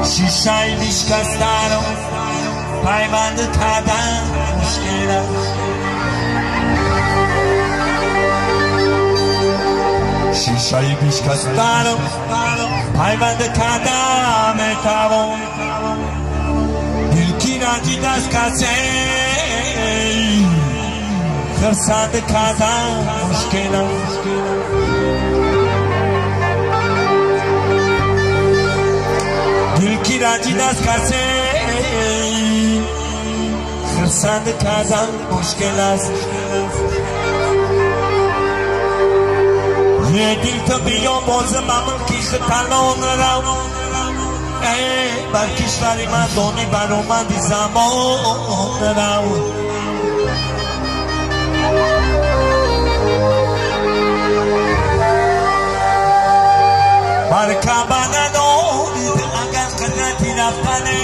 شیشه‌ی بیشکسته رو پیوند کردن مشکل است. شیشه‌ی بیشکسته رو پیوند کردن میتوان. دلکی رنجید از کسی خرسند کردن مشکل است. دلکی رنجید از کسی خرسند کردن مشکل است. یه دل تا بیا بازم من کیش تلان رو بر کشوری مردانی برآمدی زمان رو. بر کعبه ندانید اگر قدرتی رفتنه